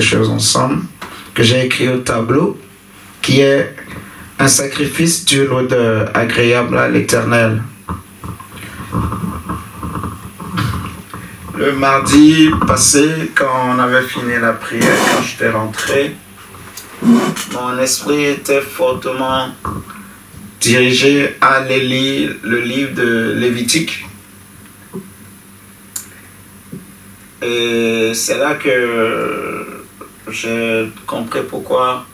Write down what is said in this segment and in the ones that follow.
quelque chose ensemble que j'ai écrit au tableau, qui est un sacrifice d'une odeur agréable à l'Éternel. Le mardi passé, quand on avait fini la prière, quand j'étais rentré, mon esprit était fortement dirigé à aller lire le livre de Lévitique. Et c'est là que j'ai compris pourquoi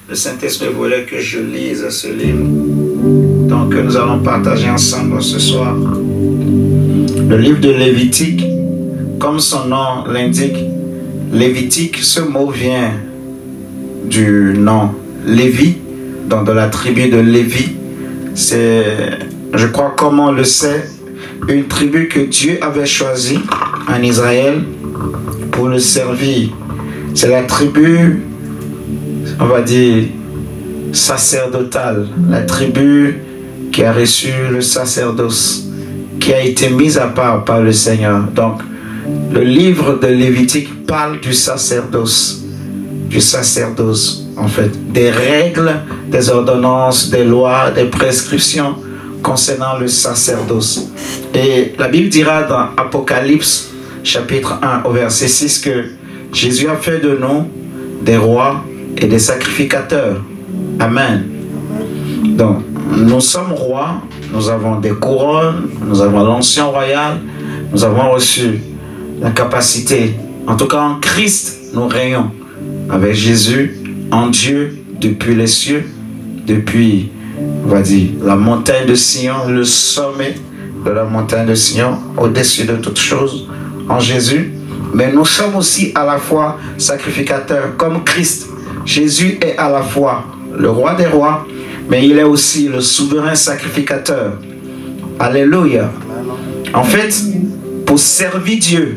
le Saint-Esprit voulait que je lise ce livre. Donc nous allons partager ensemble ce soir. Le livre de Lévitique, comme son nom l'indique, Lévitique, ce mot vient du nom Lévi, donc de la tribu de Lévi. C'est, je crois, comme on le sait, une tribu que Dieu avait choisie en Israël pour le servir. C'est la tribu, on va dire, sacerdotale, la tribu qui a reçu le sacerdoce, qui a été mise à part par le Seigneur. Donc, le livre de Lévitique parle du sacerdoce en fait, des règles, des ordonnances, des lois, des prescriptions concernant le sacerdoce. Et la Bible dira dans Apocalypse chapitre 1 au verset 6 que Jésus a fait de nous des rois et des sacrificateurs. Amen. Donc, nous sommes rois, nous avons des couronnes, nous avons l'onction royale, nous avons reçu la capacité, en tout cas en Christ, nous régnons avec Jésus, en Dieu, depuis les cieux, depuis, on va dire, la montagne de Sion, le sommet de la montagne de Sion, au-dessus de toutes choses, en Jésus. Mais nous sommes aussi à la fois sacrificateurs, comme Christ. Jésus est à la fois le roi des rois, mais il est aussi le souverain sacrificateur. Alléluia. En fait, pour servir Dieu,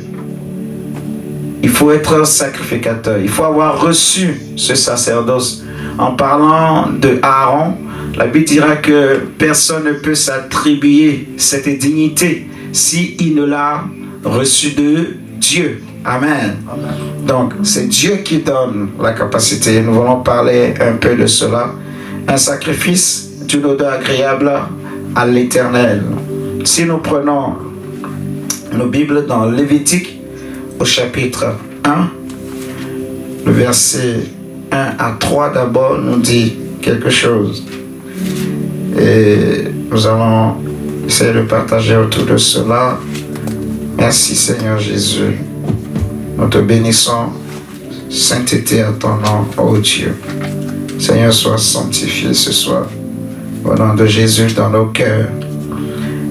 il faut être un sacrificateur. Il faut avoir reçu ce sacerdoce. En parlant de Aaron, la Bible dira que personne ne peut s'attribuer cette dignité s'il ne l'a reçu de Dieu. Amen. Donc, c'est Dieu qui donne la capacité. Nous allons parler un peu de cela. Un sacrifice d'une odeur agréable à l'Éternel. Si nous prenons nos Bibles dans Lévitique, au chapitre 1, le verset 1 à 3 d'abord nous dit quelque chose. Et nous allons essayer de partager autour de cela. Merci Seigneur Jésus. Nous te bénissons. Sainteté à ton nom, ô Dieu. Seigneur, sois sanctifié ce soir. Au nom de Jésus dans nos cœurs.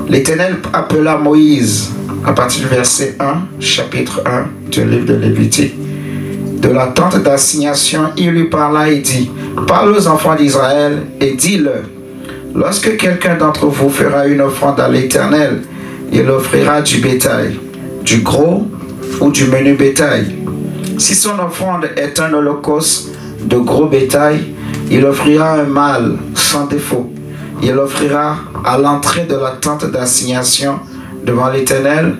L'Éternel appela Moïse à partir du verset 1, chapitre 1 du livre de Lévitique. De la tente d'assignation, il lui parla et dit: parle aux enfants d'Israël et dis-leur, lorsque quelqu'un d'entre vous fera une offrande à l'Éternel, il offrira du bétail, du gros ou du menu bétail. Si son offrande est un holocauste de gros bétail, il offrira un mâle sans défaut. Il l'offrira à l'entrée de la tente d'assignation devant l'Éternel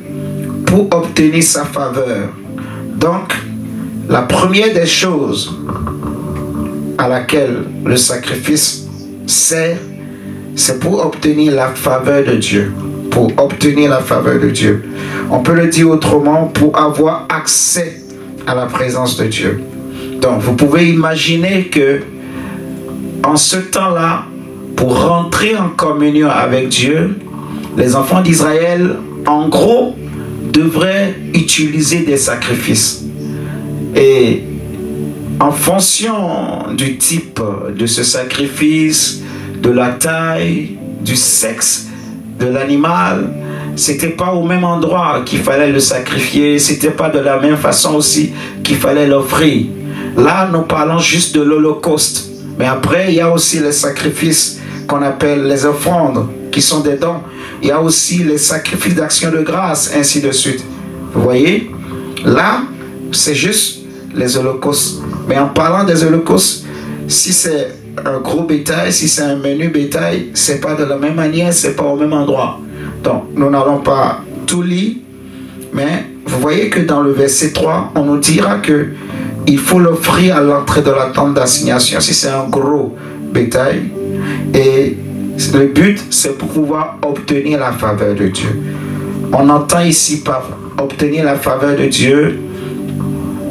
pour obtenir sa faveur. Donc, la première des choses à laquelle le sacrifice sert, c'est pour obtenir la faveur de Dieu. Pour obtenir la faveur de Dieu. On peut le dire autrement, pour avoir accès à la présence de Dieu. Donc, vous pouvez imaginer que en ce temps-là, pour rentrer en communion avec Dieu, les enfants d'Israël, en gros, devraient utiliser des sacrifices. Et en fonction du type de ce sacrifice, de la taille, du sexe de l'animal, c'était pas au même endroit qu'il fallait le sacrifier, c'était pas de la même façon aussi qu'il fallait l'offrir. Là, nous parlons juste de l'Holocauste. Mais après, il y a aussi les sacrifices qu'on appelle les offrandes, qui sont des dons. Il y a aussi les sacrifices d'action de grâce, ainsi de suite. Vous voyez? Là, c'est juste les holocaustes. Mais en parlant des holocaustes, si c'est un gros bétail, si c'est un menu bétail, c'est pas de la même manière, c'est pas au même endroit. Donc, nous n'allons pas tout lire, mais vous voyez que dans le verset 3, on nous dira que il faut l'offrir à l'entrée de la tente d'assignation si c'est un gros bétail. Et le but, c'est pour pouvoir obtenir la faveur de Dieu. On entend ici par obtenir la faveur de Dieu,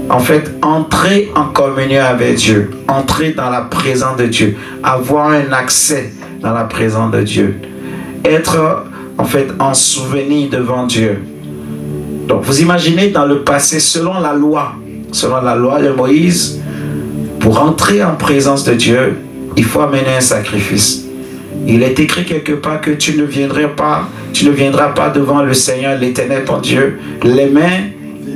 en fait, entrer en communion avec Dieu, entrer dans la présence de Dieu, avoir un accès dans la présence de Dieu, être en fait en souvenir devant Dieu. Donc vous imaginez dans le passé, selon la loi de Moïse, pour entrer en présence de Dieu, il faut amener un sacrifice. Il est écrit quelque part que tu ne viendras pas devant le Seigneur, l'Éternel ton Dieu, les mains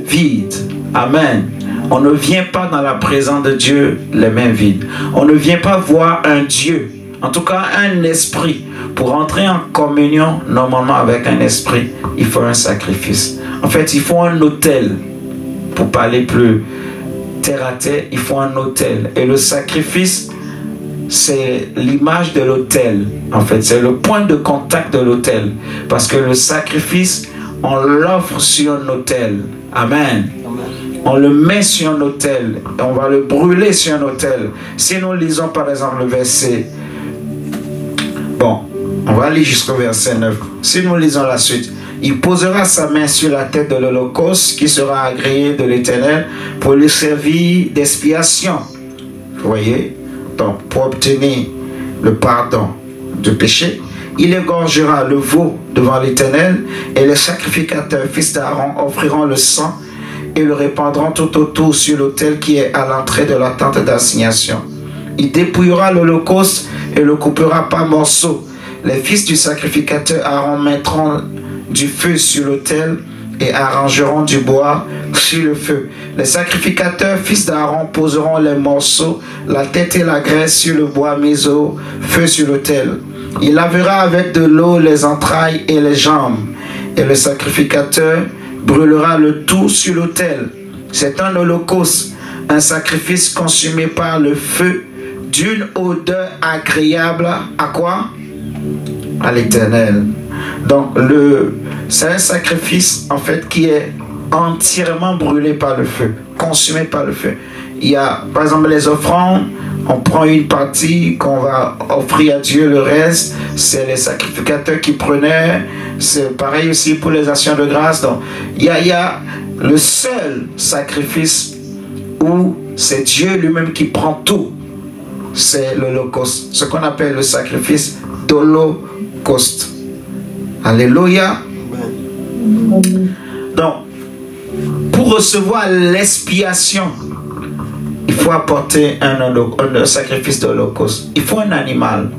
vides. Amen. On ne vient pas dans la présence de Dieu les mains vides. On ne vient pas voir un Dieu, en tout cas un esprit. Pour entrer en communion, normalement avec un esprit, il faut un sacrifice. En fait, il faut un autel. Pour parler plus terre à terre, il faut un autel. Et le sacrifice, c'est l'image de l'autel. En fait, c'est le point de contact de l'autel. Parce que le sacrifice, on l'offre sur un autel. Amen. On le met sur un autel. On va le brûler sur un autel. Si nous lisons par exemple le verset... Bon, on va aller jusqu'au verset 9. Si nous lisons la suite. Il posera sa main sur la tête de l'holocauste qui sera agréé de l'Éternel pour lui servir d'expiation. Vous voyez? Donc, pour obtenir le pardon du péché, il égorgera le veau devant l'Éternel et les sacrificateurs, fils d'Aaron, offriront le sang et le répandront tout autour sur l'autel qui est à l'entrée de la tente d'assignation. Il dépouillera l'holocauste et le coupera par morceaux. Les fils du sacrificateur Aaron mettront du feu sur l'autel et arrangeront du bois sur le feu. Les sacrificateurs, fils d'Aaron, poseront les morceaux, la tête et la graisse sur le bois mis au feu sur l'autel. Il lavera avec de l'eau les entrailles et les jambes, et le sacrificateur brûlera le tout sur l'autel. C'est un holocauste, un sacrifice consumé par le feu, d'une odeur agréable à quoi? À l'Éternel. Donc c'est un sacrifice en fait qui est entièrement brûlé par le feu, consumé par le feu. Il y a par exemple les offrandes, on prend une partie qu'on va offrir à Dieu, le reste c'est les sacrificateurs qui prenaient. C'est pareil aussi pour les actions de grâce. Donc il y a le seul sacrifice où c'est Dieu lui-même qui prend tout, c'est l'holocauste, ce qu'on appelle le sacrifice d'holocauste. Alléluia. Donc, pour recevoir l'expiation, il faut apporter un sacrifice d'holocauste. Il faut un animal.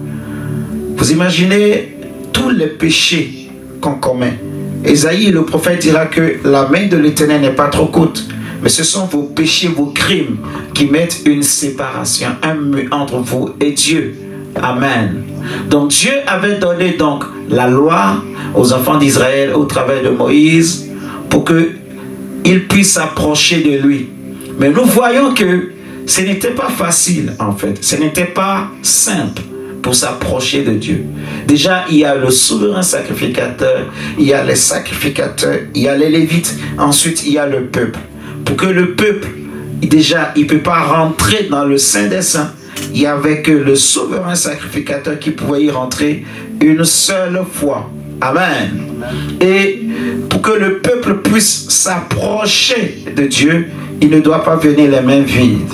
Vous imaginez tous les péchés qu'on commet. Ésaïe, le prophète, dira que la main de l'Éternel n'est pas trop courte, mais ce sont vos péchés, vos crimes qui mettent une séparation, un mur entre vous et Dieu. Amen. Donc Dieu avait donné donc la loi aux enfants d'Israël au travers de Moïse pour qu'ils puissent s'approcher de lui. Mais nous voyons que ce n'était pas facile en fait. Ce n'était pas simple pour s'approcher de Dieu. Déjà, il y a le souverain sacrificateur, il y a les sacrificateurs, il y a les Lévites, ensuite il y a le peuple. Pour que le peuple, déjà, il ne peut pas rentrer dans le Saint des Saints. Il n'y avait que le souverain sacrificateur qui pouvait y rentrer une seule fois. Amen. Et pour que le peuple puisse s'approcher de Dieu, il ne doit pas venir les mains vides.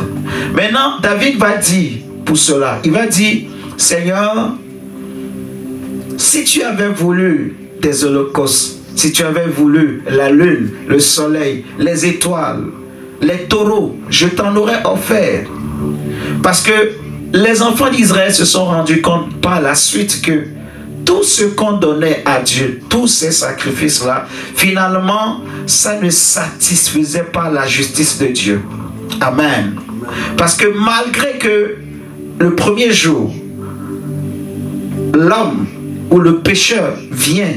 Maintenant, David va dire pour cela, il va dire, Seigneur, si tu avais voulu des holocaustes, si tu avais voulu la lune, le soleil, les étoiles, les taureaux, je t'en aurais offert. Parce que les enfants d'Israël se sont rendus compte par la suite que tout ce qu'on donnait à Dieu, tous ces sacrifices-là, finalement, ça ne satisfaisait pas la justice de Dieu. Amen. Parce que malgré que le premier jour, l'homme ou le pécheur vient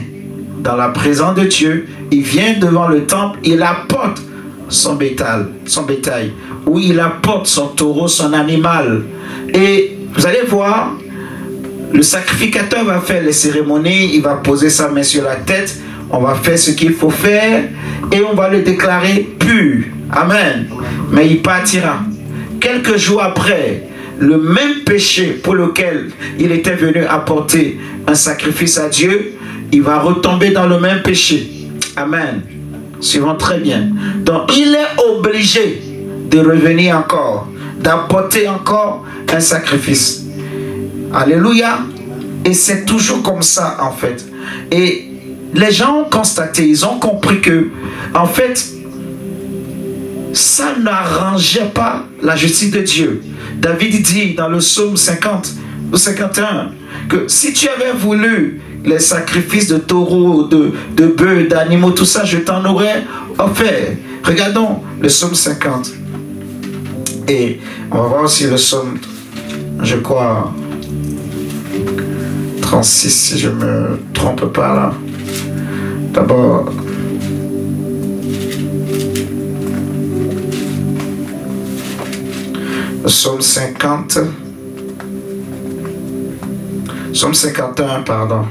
dans la présence de Dieu, il vient devant le temple, il apporte son bétail, ou il apporte son taureau, son animal. Et vous allez voir, le sacrificateur va faire les cérémonies, il va poser sa main sur la tête, on va faire ce qu'il faut faire, et on va le déclarer pur. Amen. Mais il partira. Quelques jours après, le même péché pour lequel il était venu apporter un sacrifice à Dieu, il va retomber dans le même péché. Amen. Suivons très bien. Donc, il est obligé de revenir encore, d'apporter encore un sacrifice. Alléluia. Et c'est toujours comme ça, en fait. Et les gens ont constaté, ils ont compris que, en fait, ça n'arrangeait pas la justice de Dieu. David dit dans le psaume 50 ou 51 que si tu avais voulu les sacrifices de taureaux, de bœufs, d'animaux, tout ça, je t'en aurais offert. Regardons le psaume 50. Et on va voir aussi le psaume, je crois, 36, si je ne me trompe pas là. D'abord, le psaume 50, psaume 51, pardon.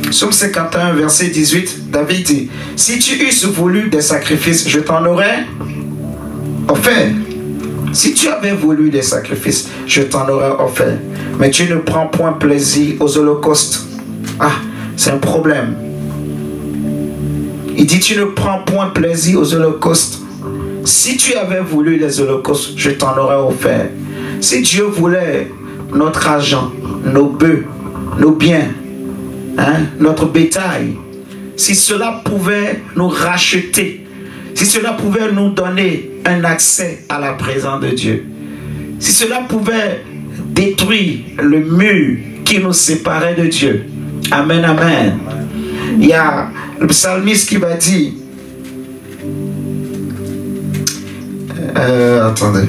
Psaume 51, verset 18, David dit, si tu eusses voulu des sacrifices, je t'en aurais offert. Si tu avais voulu des sacrifices, je t'en aurais offert. Mais tu ne prends point plaisir aux holocaustes. Ah, c'est un problème. Il dit, tu ne prends point plaisir aux holocaustes. Si tu avais voulu les holocaustes, je t'en aurais offert. Si Dieu voulait notre argent, nos bœufs, nos biens, notre bétail, si cela pouvait nous racheter, si cela pouvait nous donner un accès à la présence de Dieu, si cela pouvait détruire le mur qui nous séparait de Dieu. Amen, amen. Il y a le psalmiste qui va dire, attendez,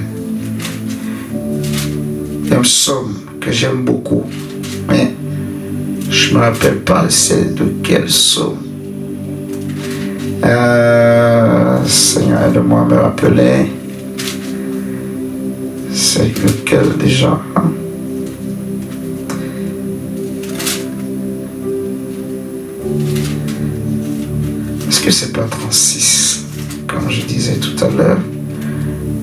il y a un psaume que j'aime beaucoup, mais je ne me rappelle pas c'est de quel psaume. Seigneur, aide-moi à me rappeler. C'est lequel déjà, hein? Est-ce que c'est pas 36, comme je disais tout à l'heure?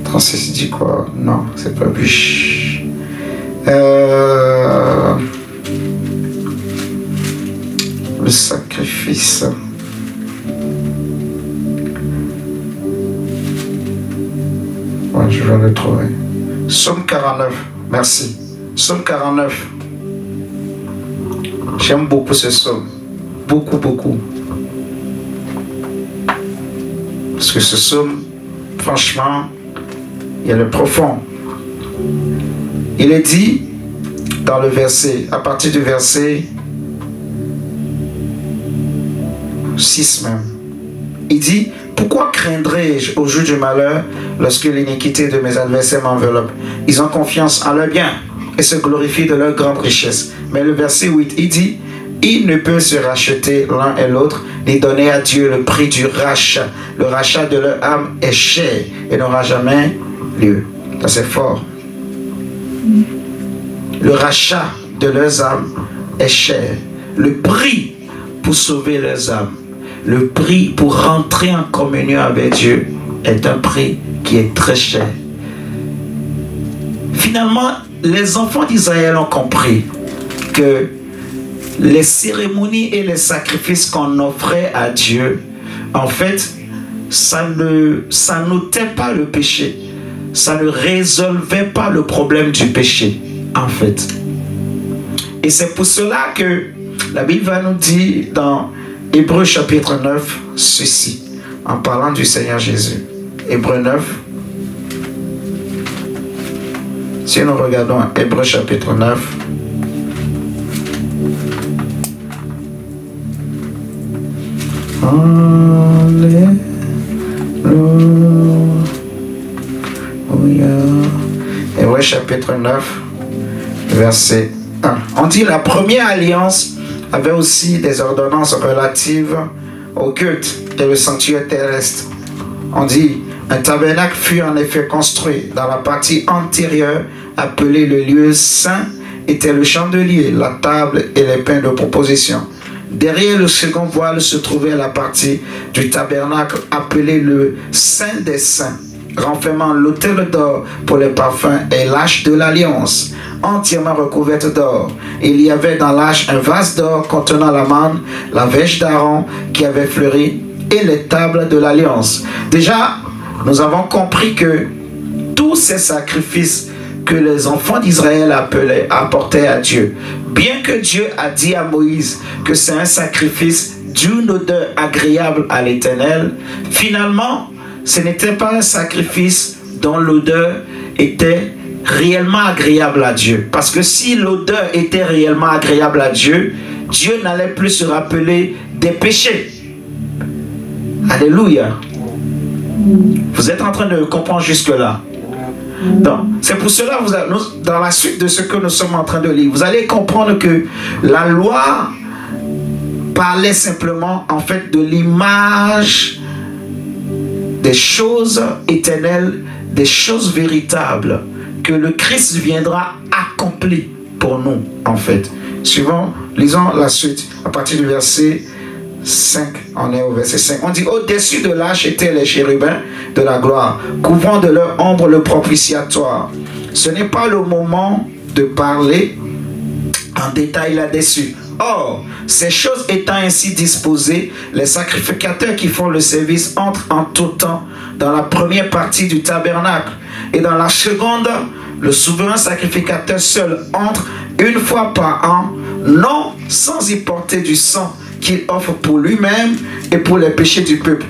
36 dit quoi? Non, c'est pas lui. Le sacrifice. Ouais, je vais le trouver. Psaume 49. Merci. Psaume 49. J'aime beaucoup ce psaume. Beaucoup, beaucoup. Parce que ce psaume, franchement, il y a le profond. Il est dit dans le verset, à partir du verset 6 même. Il dit, pourquoi craindrai-je au jour du malheur lorsque l'iniquité de mes adversaires m'enveloppe? Ils ont confiance en leur bien et se glorifient de leur grande richesse. Mais le verset 8, il dit, il ne peut se racheter l'un et l'autre, ni donner à Dieu le prix du rachat. Le rachat de leur âme est cher et n'aura jamais lieu. Ça c'est fort. Le rachat de leurs âmes est cher. Le prix pour sauver leurs âmes, le prix pour rentrer en communion avec Dieu est un prix qui est très cher. Finalement, les enfants d'Israël ont compris que les cérémonies et les sacrifices qu'on offrait à Dieu, en fait, ça n'ôtait pas le péché. Ça ne résolvait pas le problème du péché, en fait. Et c'est pour cela que la Bible va nous dire dans Hébreux chapitre 9, ceci, en parlant du Seigneur Jésus. Hébreux 9. Si nous regardons Hébreux chapitre 9, Hébreux chapitre 9, verset 1. On dit la première alliance avait aussi des ordonnances relatives au culte et le sanctuaire terrestre. On dit, un tabernacle fut en effet construit dans la partie antérieure appelée le lieu saint, était le chandelier, la table et les pains de proposition. Derrière le second voile se trouvait la partie du tabernacle appelée le Saint des Saints, renfermant l'autel d'or pour les parfums et l'arche de l'alliance, entièrement recouverte d'or. Il y avait dans l'arche un vase d'or contenant la manne, la verge d'Aaron qui avait fleuri et les tables de l'alliance. Déjà, nous avons compris que tous ces sacrifices que les enfants d'Israël apportaient à Dieu, bien que Dieu a dit à Moïse que c'est un sacrifice d'une odeur agréable à l'Éternel, finalement, ce n'était pas un sacrifice dont l'odeur était réellement agréable à Dieu. Parce que si l'odeur était réellement agréable à Dieu, Dieu n'allait plus se rappeler des péchés. Alléluia. Vous êtes en train de comprendre jusque-là. C'est pour cela, dans la suite de ce que nous sommes en train de lire, vous allez comprendre que la loi parlait simplement en fait de l'image des choses éternelles, des choses véritables que le Christ viendra accomplir pour nous en fait. Suivant, lisons la suite à partir du verset 5, on est au verset 5. On dit: au-dessus de l'arche étaient les chérubins de la gloire, couvrant de leur ombre le propitiatoire. Ce n'est pas le moment de parler en détail là-dessus. Or, ces choses étant ainsi disposées, les sacrificateurs qui font le service entrent en tout temps dans la première partie du tabernacle, et dans la seconde, le souverain sacrificateur seul entre une fois par an, non sans y porter du sang qu'il offre pour lui-même et pour les péchés du peuple.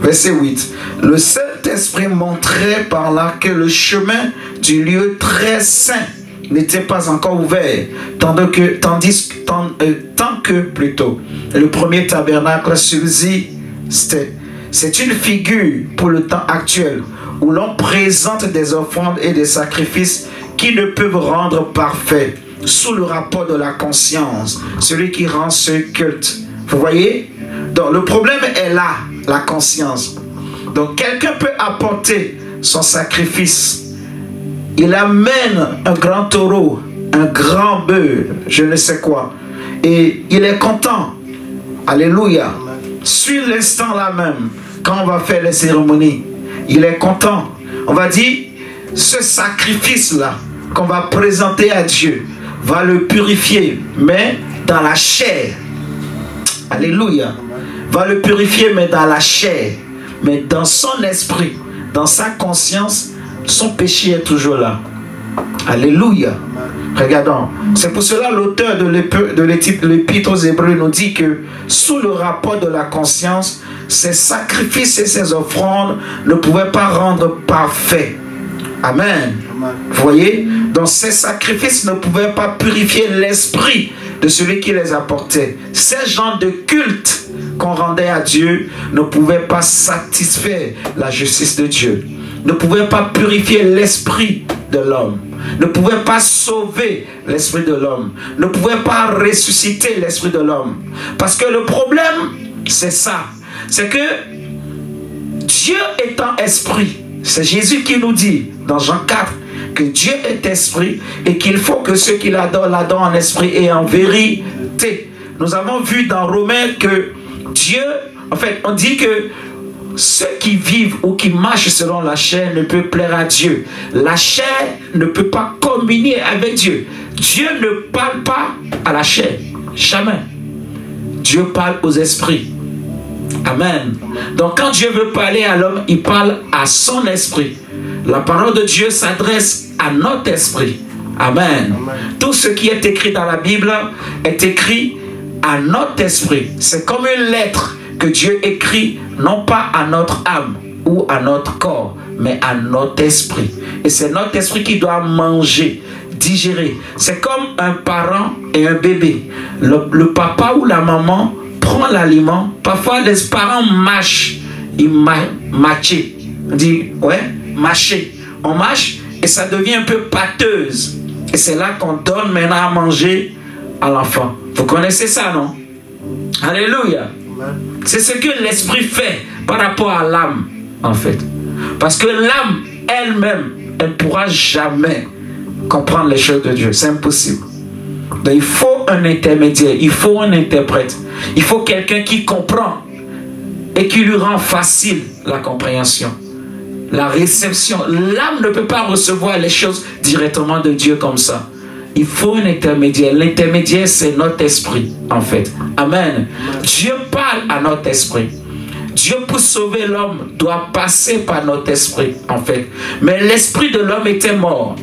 Verset 8. Le Saint-Esprit montrait par là que le chemin du lieu très saint n'était pas encore ouvert, tant que plutôt le premier tabernacle subsistait. C'est une figure pour le temps actuel où l'on présente des offrandes et des sacrifices qui ne peuvent rendre parfait sous le rapport de la conscience, celui qui rend ce culte. Vous voyez? Donc le problème est là, la conscience. Donc quelqu'un peut apporter son sacrifice. Il amène un grand taureau, un grand bœuf, je ne sais quoi. Et il est content. Alléluia. Sur l'instant là même, quand on va faire les cérémonies, il est content. On va dire, ce sacrifice-là qu'on va présenter à Dieu va le purifier, mais dans la chair. Alléluia. Va le purifier, mais dans la chair. Mais dans son esprit, dans sa conscience, son péché est toujours là. Alléluia. Regardons. C'est pour cela l'auteur de l'Épître aux Hébreux nous dit que sous le rapport de la conscience, ces sacrifices et ces offrandes ne pouvaient pas rendre parfait. Amen. Vous voyez? Donc ces sacrifices ne pouvaient pas purifier l'esprit de celui qui les apportait. Ces genres de culte qu'on rendait à Dieu ne pouvaient pas satisfaire la justice de Dieu, ne pouvaient pas purifier l'esprit de l'homme, ne pouvaient pas sauver l'esprit de l'homme, ne pouvaient pas ressusciter l'esprit de l'homme. Parce que le problème, c'est ça. C'est que Dieu étant esprit, c'est Jésus qui nous dit dans Jean 4 que Dieu est esprit et qu'il faut que ceux qui l'adorent en esprit et en vérité. Nous avons vu dans Romains que Dieu, en fait, on dit que ceux qui vivent ou qui marchent selon la chair ne peuvent plaire à Dieu. La chair ne peut pas communier avec Dieu. Dieu ne parle pas à la chair. Jamais. Dieu parle aux esprits. Amen. Donc quand Dieu veut parler à l'homme, il parle à son esprit. La parole de Dieu s'adresse à notre esprit. Amen. Tout ce qui est écrit dans la Bible est écrit à notre esprit. C'est comme une lettre que Dieu écrit, non pas à notre âme ou à notre corps, mais à notre esprit. Et c'est notre esprit qui doit manger, digérer. C'est comme un parent et un bébé. Le papa ou la maman prend l'aliment. Parfois, les parents mâchent. Ils mâchent. On dit, ouais, mâcher. On mâche et ça devient un peu pâteuse. Et c'est là qu'on donne maintenant à manger à l'enfant. Vous connaissez ça, non? Alléluia. C'est ce que l'esprit fait par rapport à l'âme, en fait. Parce que l'âme elle-même, elle ne pourra jamais comprendre les choses de Dieu. C'est impossible. Donc il faut un intermédiaire, il faut un interprète. Il faut quelqu'un qui comprend et qui lui rend facile la compréhension, la réception. L'âme ne peut pas recevoir les choses directement de Dieu comme ça. Il faut un intermédiaire. L'intermédiaire, c'est notre esprit, en fait. Amen. Dieu parle à notre esprit. Dieu, pour sauver l'homme, doit passer par notre esprit, en fait. Mais l'esprit de l'homme était mort.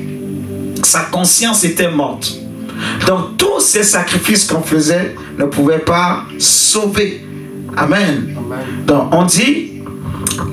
Sa conscience était morte. Donc, tous ces sacrifices qu'on faisait ne pouvaient pas sauver. Amen. Donc, on dit,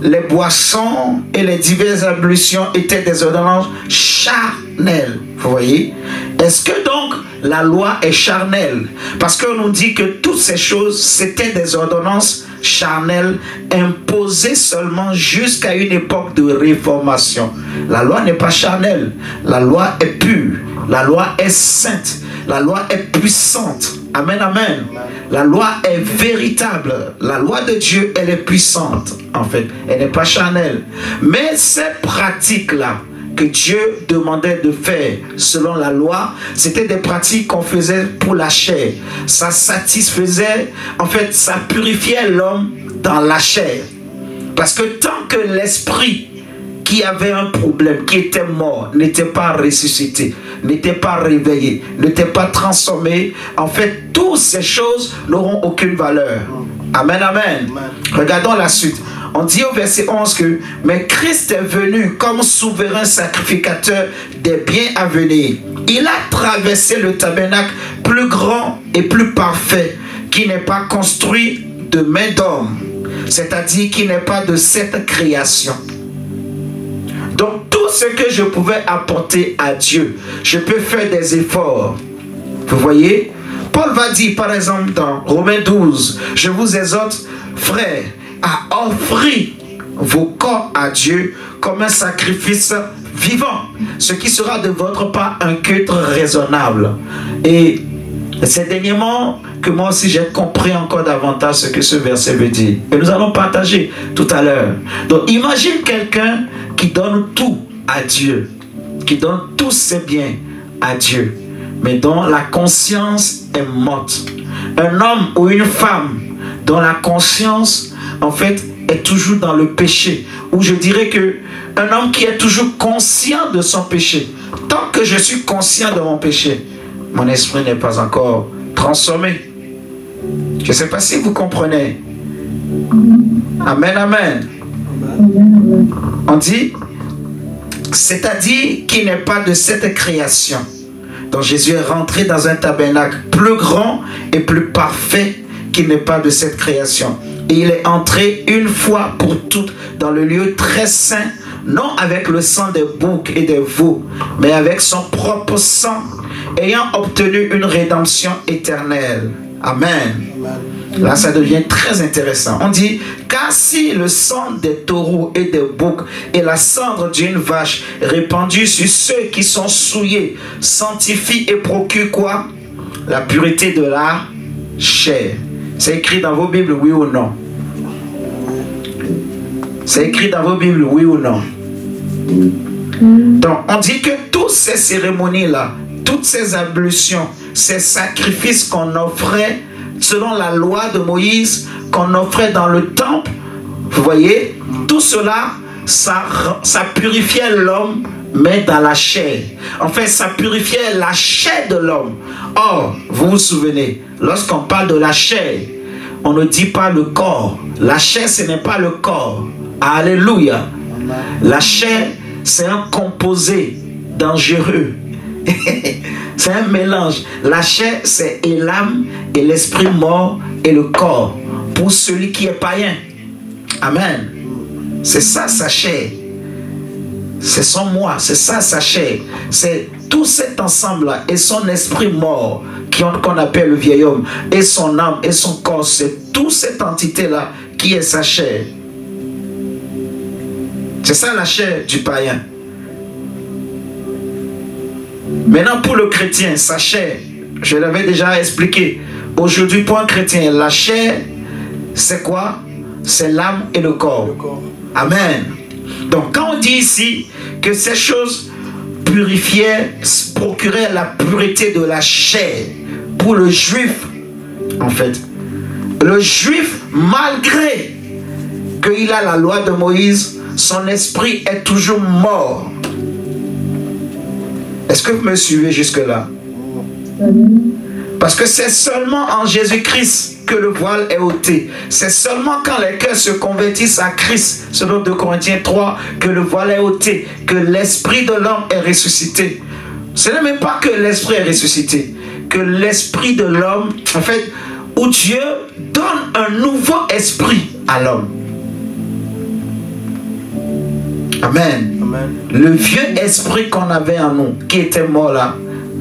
les boissons et les diverses ablutions étaient des ordonnances charnelles. Vous voyez? Est-ce que donc la loi est charnelle? Parce qu'on nous dit que toutes ces choses, c'était des ordonnances charnelles imposées seulement jusqu'à une époque de réformation. La loi n'est pas charnelle. La loi est pure. La loi est sainte. La loi est puissante. Amen, amen. La loi est véritable. La loi de Dieu, elle est puissante, en fait. Elle n'est pas charnelle. Mais ces pratiques-là que Dieu demandait de faire selon la loi, c'était des pratiques qu'on faisait pour la chair. Ça satisfaisait, en fait, ça purifiait l'homme dans la chair. Parce que tant que l'esprit qui avait un problème, qui était mort, n'était pas ressuscité, n'était pas réveillé, n'était pas transformé, en fait, toutes ces choses n'auront aucune valeur. Amen, amen. Regardons la suite. On dit au verset 11 que « Mais Christ est venu comme souverain sacrificateur des biens à venir. Il a traversé le tabernacle plus grand et plus parfait, qui n'est pas construit de main d'homme, c'est-à-dire qui n'est pas de cette création. » Donc tout ce que je pouvais apporter à Dieu, je peux faire des efforts. Vous voyez? Paul va dire par exemple dans Romains 12, « Je vous exhorte, frères, à offrir vos corps à Dieu comme un sacrifice vivant, ce qui sera de votre part un culte raisonnable. » Et c'est dernièrement que moi aussi j'ai compris encore davantage ce que ce verset veut dire. Et nous allons partager tout à l'heure. Donc imagine quelqu'un qui donne tout à Dieu, qui donne tous ses biens à Dieu, mais dont la conscience est morte. Un homme ou une femme dont la conscience, en fait, est toujours dans le péché. Ou je dirais que un homme qui est toujours conscient de son péché. Tant que je suis conscient de mon péché, mon esprit n'est pas encore transformé. Je ne sais pas si vous comprenez. Amen, amen. On dit, c'est-à-dire qu'il n'est pas de cette création. Donc Jésus est rentré dans un tabernacle plus grand et plus parfait qu'il n'est pas de cette création. Et il est entré une fois pour toutes dans le lieu très saint, non avec le sang des boucs et des veaux, mais avec son propre sang, ayant obtenu une rédemption éternelle. Amen. Là, ça devient très intéressant. On dit, car si le sang des taureaux et des boucs et la cendre d'une vache répandue sur ceux qui sont souillés sanctifie et procure quoi? La pureté de la chair. C'est écrit dans vos Bibles, oui ou non? C'est écrit dans vos Bibles, oui ou non? Donc, on dit que toutes ces cérémonies-là, toutes ces ablutions, ces sacrifices qu'on offrait selon la loi de Moïse, qu'on offrait dans le temple, vous voyez, tout cela, ça purifiait l'homme, mais dans la chair. En fait, ça purifiait la chair de l'homme. Or, vous vous souvenez, lorsqu'on parle de la chair, on ne dit pas le corps. La chair, ce n'est pas le corps. Alléluia. La chair, c'est un composé dangereux. C'est un mélange. La chair, c'est l'âme et l'esprit mort et le corps. Pour celui qui est païen. Amen. C'est ça sa chair. C'est son moi. C'est ça sa chair. C'est tout cet ensemble-là et son esprit mort qu'on appelle le vieil homme et son âme et son corps. C'est toute cette entité-là qui est sa chair. C'est ça la chair du païen. Maintenant, pour le chrétien, sa chair, je l'avais déjà expliqué. Aujourd'hui, pour un chrétien, la chair, c'est quoi? C'est l'âme et le corps. Amen. Donc, quand on dit ici que ces choses purifiaient, procuraient la pureté de la chair pour le juif, en fait, Le juif, malgré qu'il a la loi de Moïse, son esprit est toujours mort. Est-ce que vous me suivez jusque-là? Parce que c'est seulement en Jésus-Christ que le voile est ôté. C'est seulement quand les cœurs se convertissent à Christ, selon 2 Corinthiens 3, que le voile est ôté, que l'esprit de l'homme est ressuscité. Ce n'est même pas que l'esprit est ressuscité, que l'esprit de l'homme, en fait, où Dieu donne un nouveau esprit à l'homme. Amen. Amen. Le vieux esprit qu'on avait en nous, qui était mort là,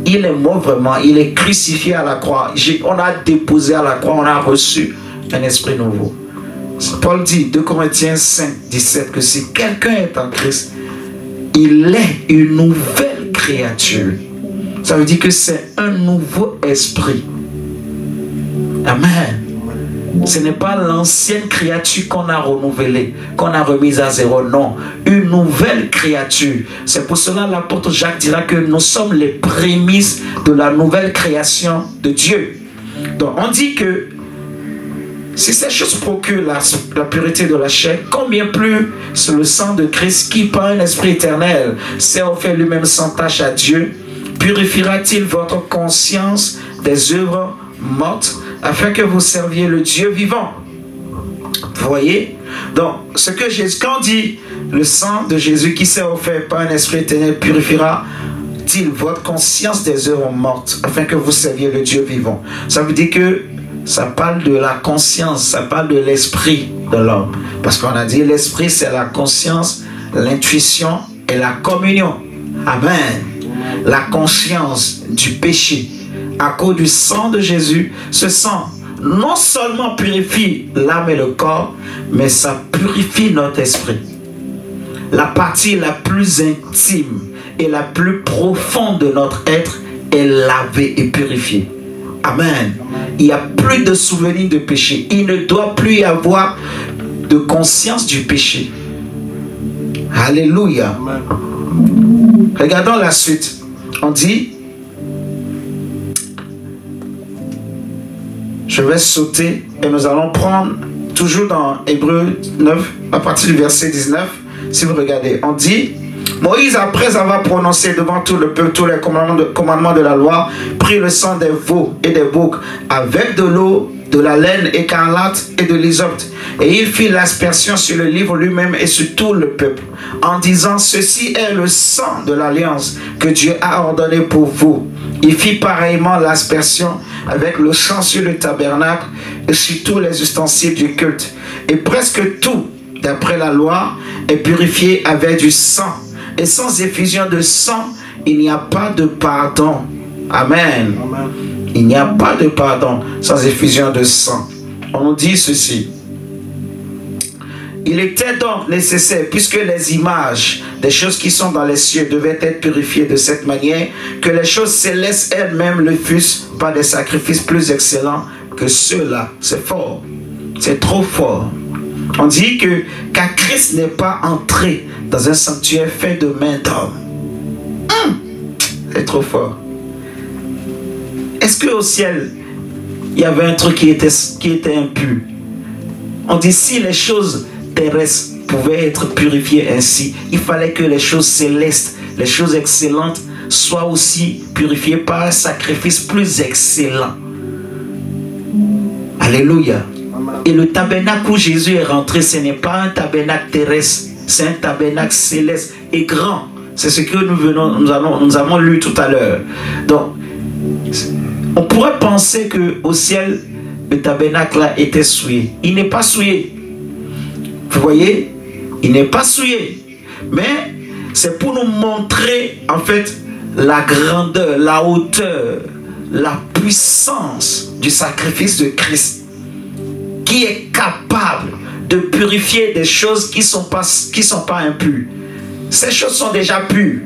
il est mort vraiment, il est crucifié à la croix. On a déposé à la croix, on a reçu un esprit nouveau. Paul dit, 2 Corinthiens 5, 17, que si quelqu'un est en Christ, il est une nouvelle créature. Ça veut dire que c'est un nouveau esprit. Amen. Ce n'est pas l'ancienne créature qu'on a renouvelée, qu'on a remise à zéro. Non, une nouvelle créature. C'est pour cela que l'apôtre Jacques dira que nous sommes les prémices de la nouvelle création de Dieu. Donc on dit que si ces choses procurent la pureté de la chair, combien plus c'est le sang de Christ qui par un esprit éternel s'est offert lui-même sans tache à Dieu, purifiera-t-il votre conscience des œuvres mortes afin que vous serviez le Dieu vivant? Vous voyez? Donc, ce que Jésus, quand dit le sang de Jésus qui s'est offert par un esprit éternel purifiera-t-il votre conscience des œuvres mortes afin que vous serviez le Dieu vivant? Ça veut dire que ça parle de la conscience, ça parle de l'esprit de l'homme. Parce qu'on a dit l'esprit c'est la conscience, l'intuition et la communion. Amen. La conscience du péché. À cause du sang de Jésus, ce sang non seulement purifie l'âme et le corps, mais ça purifie notre esprit. La partie la plus intime et la plus profonde de notre être est lavée et purifiée. Amen. Il n'y a plus de souvenirs de péché. Il ne doit plus y avoir de conscience du péché. Alléluia. Amen. Regardons la suite. On dit, je vais sauter et nous allons prendre toujours dans Hébreux 9 à partir du verset 19. Si vous regardez, on dit, Moïse, après avoir prononcé devant tout le peuple tous les commandements de la loi, prit le sang des veaux et des boucs avec de l'eau, de la laine écarlate et de l'hysope. Et il fit l'aspersion sur le livre lui-même et sur tout le peuple, en disant, ceci est le sang de l'alliance que Dieu a ordonné pour vous. Il fit pareillement l'aspersion avec le sang sur le tabernacle et sur tous les ustensiles du culte. Et presque tout, d'après la loi, est purifié avec du sang. Et sans effusion de sang, il n'y a pas de pardon. Amen. Amen. Il n'y a pas de pardon sans effusion de sang. On dit ceci. Il était donc nécessaire, puisque les images des choses qui sont dans les cieux devaient être purifiées de cette manière, que les choses célestes elles-mêmes le fussent par des sacrifices plus excellents que ceux-là. C'est fort. C'est trop fort. On dit que car Christ n'est pas entré dans un sanctuaire fait de main d'homme. C'est trop fort. Est-ce qu'au ciel, il y avait un truc qui était impur? On dit si les choses terrestres pouvaient être purifiées ainsi, il fallait que les choses célestes, les choses excellentes, soient aussi purifiées par un sacrifice plus excellent. Alléluia. Et le tabernacle où Jésus est rentré, ce n'est pas un tabernacle terrestre, c'est un tabernacle céleste et grand. C'est ce que nous avons lu tout à l'heure. Donc, on pourrait penser qu'au ciel, le tabernacle là était souillé. Il n'est pas souillé. Vous voyez? Il n'est pas souillé. Mais c'est pour nous montrer en fait la grandeur, la hauteur, la puissance du sacrifice de Christ, qui est capable de purifier des choses qui sont pas impures. Ces choses sont déjà pures,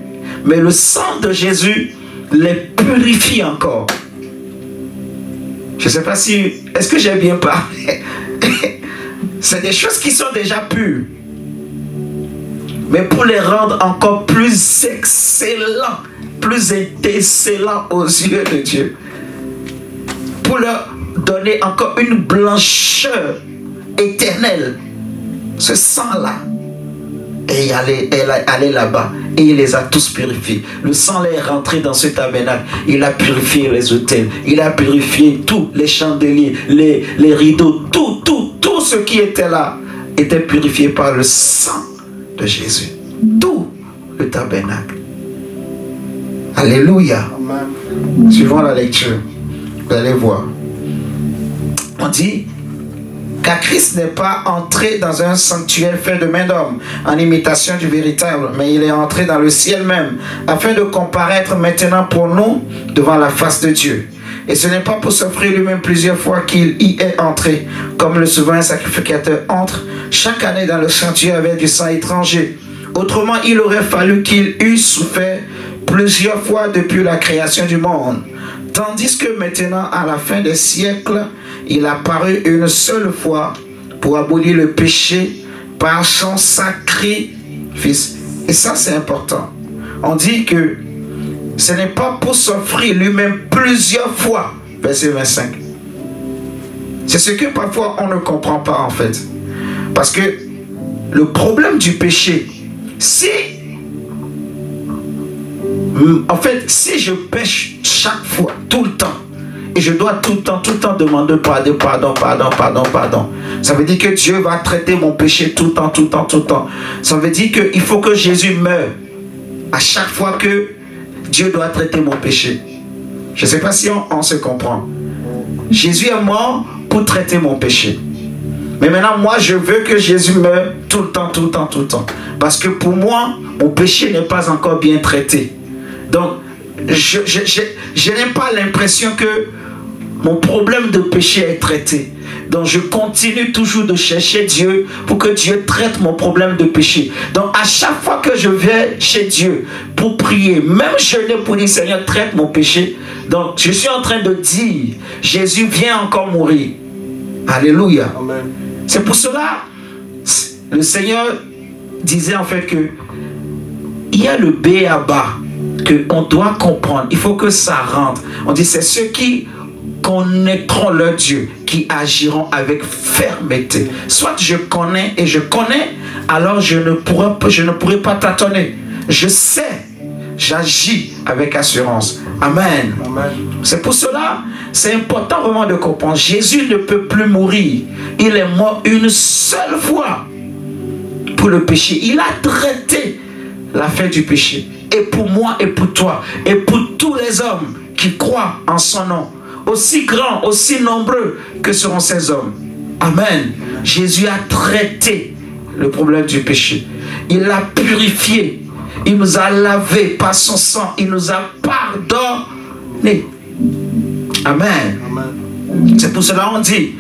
mais le sang de Jésus les purifie encore. Je ne sais pas si... Est-ce que j'ai bien parlé? C'est des choses qui sont déjà pures, mais pour les rendre encore plus excellents, plus excellents aux yeux de Dieu, pour leur donner encore une blancheur éternelle. Ce sang-là. Et elle est allée là-bas et il les a tous purifiés. Le sang est rentré dans ce tabernacle. Il a purifié les autels. Il a purifié tous les chandeliers, les rideaux, tout ce qui était là était purifié par le sang de Jésus. Tout le tabernacle. Alléluia. Amen. Suivant la lecture, vous allez voir. On dit, car Christ n'est pas entré dans un sanctuaire fait de main d'homme, en imitation du véritable, mais il est entré dans le ciel même, afin de comparaître maintenant pour nous devant la face de Dieu. Et ce n'est pas pour s'offrir lui-même plusieurs fois qu'il y est entré, comme le souverain sacrificateur entre chaque année dans le sanctuaire avec du sang étranger. Autrement, il aurait fallu qu'il eût souffert plusieurs fois depuis la création du monde. Tandis que maintenant, à la fin des siècles, il a paru une seule fois pour abolir le péché par son sacrifice. Et ça, c'est important. On dit que ce n'est pas pour s'offrir lui-même plusieurs fois. Verset 25. C'est ce que parfois on ne comprend pas en fait. Parce que le problème du péché, si je pêche chaque fois, tout le temps, et je dois tout le temps demander pardon, ça veut dire que Dieu va traiter mon péché tout le temps. Ça veut dire qu'il faut que Jésus meure à chaque fois que Dieu doit traiter mon péché. Je ne sais pas si on se comprend. Jésus est mort pour traiter mon péché. Mais maintenant, moi, je veux que Jésus meure tout le temps. Parce que pour moi, mon péché n'est pas encore bien traité. Donc, je n'ai pas l'impression que mon problème de péché est traité. Donc, je continue toujours de chercher Dieu pour que Dieu traite mon problème de péché. Donc, à chaque fois que je vais chez Dieu pour prier, même jeûner pour dire Seigneur, traite mon péché. Donc, je suis en train de dire, Jésus vient encore mourir. Alléluia. Amen. C'est pour cela, le Seigneur disait en fait que il y a le b.a.-ba qu'on doit comprendre. Il faut que ça rentre. On dit c'est ceux qui connaîtront leur Dieu, qui agiront avec fermeté. Soit je connais et je connais, alors je ne pourrai pas tâtonner. Je sais, j'agis avec assurance. Amen. Amen. C'est pour cela, c'est important vraiment de comprendre. Jésus ne peut plus mourir. Il est mort une seule fois pour le péché. Il a traité la fin du péché. Et pour moi et pour toi et pour tous les hommes qui croient en son nom, aussi grands, aussi nombreux que seront ces hommes. Amen. Jésus a traité le problème du péché. Il l'a purifié. Il nous a lavé par son sang. Il nous a pardonné. Amen. Amen. C'est pour cela on dit,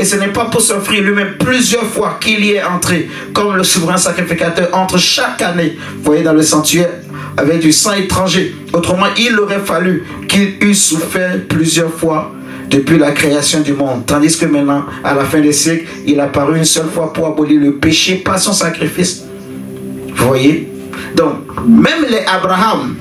et ce n'est pas pour s'offrir lui-même plusieurs fois qu'il y est entré, comme le souverain sacrificateur entre chaque année, vous voyez, dans le sanctuaire, avec du sang étranger. Autrement, il aurait fallu qu'il eût souffert plusieurs fois depuis la création du monde. Tandis que maintenant, à la fin des siècles, il a paru une seule fois pour abolir le péché par son sacrifice. Vous voyez? Donc, même les Abraham,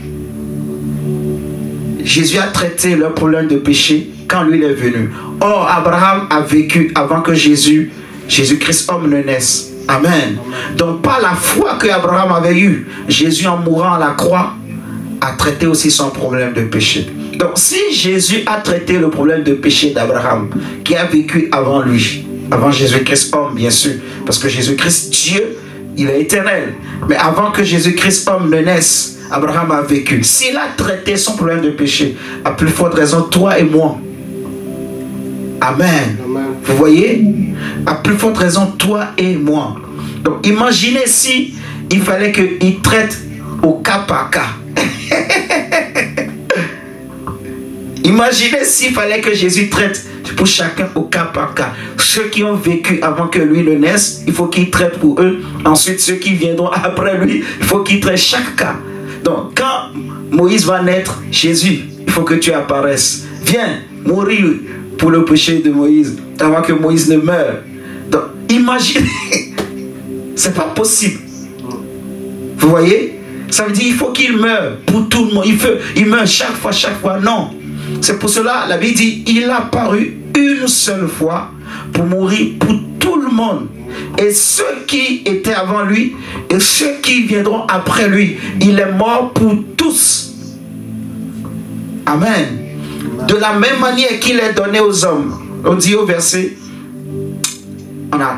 Jésus a traité leur problème de péché quand lui est venu. Or, Abraham a vécu avant que Jésus-Christ homme ne naisse. Amen. Donc, par la foi que Abraham avait eue, Jésus en mourant à la croix a traité aussi son problème de péché. Donc, si Jésus a traité le problème de péché d'Abraham, qui a vécu avant lui, avant Jésus-Christ homme, bien sûr, parce que Jésus-Christ, Dieu, il est éternel. Mais avant que Jésus-Christ homme ne naisse, Abraham a vécu. S'il a traité son problème de péché, à plus forte raison, toi et moi. Amen. Amen. Vous voyez? À plus forte raison, toi et moi. Donc, imaginez si il fallait qu'il traite au cas par cas. Imaginez s'il fallait que Jésus traite pour chacun au cas par cas. Ceux qui ont vécu avant que lui ne naisse, il faut qu'il traite pour eux. Ensuite, ceux qui viendront après lui, il faut qu'il traite chaque cas. Donc, quand Moïse va naître, Jésus, il faut que tu apparaisses. Viens mourir pour le péché de Moïse, avant que Moïse ne meure. Donc, imaginez, c'est pas possible. Vous voyez? Ça veut dire qu'il faut qu'il meure pour tout le monde. Il meurt chaque fois. Non. C'est pour cela, la Bible dit, il a paru une seule fois pour mourir pour tout le monde. Et ceux qui étaient avant lui et ceux qui viendront après lui, il est mort pour tous. Amen. De la même manière qu'il est donné aux hommes. On dit au verset,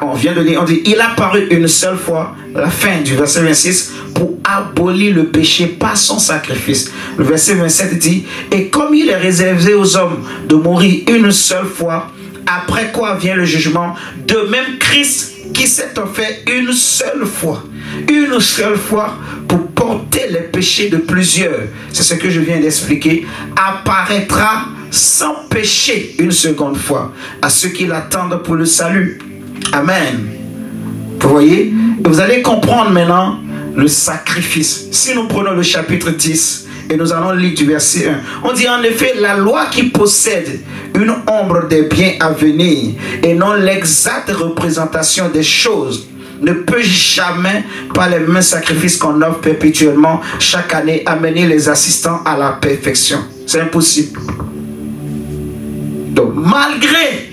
on vient de lire, on dit, il a paru une seule fois, la fin du verset 26, pour abolir le péché par son sacrifice. Le verset 27 dit, et comme il est réservé aux hommes de mourir une seule fois, après quoi vient le jugement, de même Christ qui s'est offert une seule fois pour porter les péchés de plusieurs, c'est ce que je viens d'expliquer, apparaîtra sans péché une seconde fois à ceux qui l'attendent pour le salut. Amen. Vous voyez? Et vous allez comprendre maintenant le sacrifice. Si nous prenons le chapitre 10 et nous allons lire du verset 1, on dit en effet, la loi qui possède une ombre des biens à venir et non l'exacte représentation des choses ne peut jamais, par les mêmes sacrifices qu'on offre perpétuellement chaque année, amener les assistants à la perfection. C'est impossible. Donc, malgré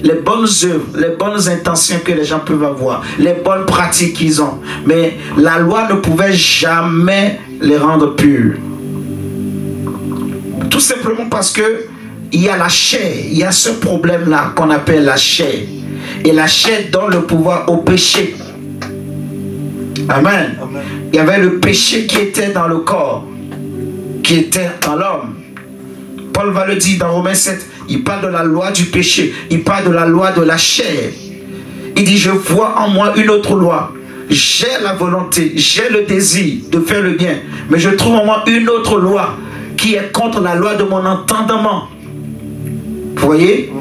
les bonnes œuvres, les bonnes intentions que les gens peuvent avoir, les bonnes pratiques qu'ils ont, mais la loi ne pouvait jamais les rendre purs. Tout simplement parce que il y a la chair, il y a ce problème-là qu'on appelle la chair. Et la chair donne le pouvoir au péché. Amen. Amen. Il y avait le péché qui était dans le corps, qui était dans l'homme. Paul va le dire dans Romains 7, il parle de la loi du péché, il parle de la loi de la chair. Il dit, je vois en moi une autre loi. J'ai la volonté, j'ai le désir de faire le bien, mais je trouve en moi une autre loi qui est contre la loi de mon entendement. Vous voyez?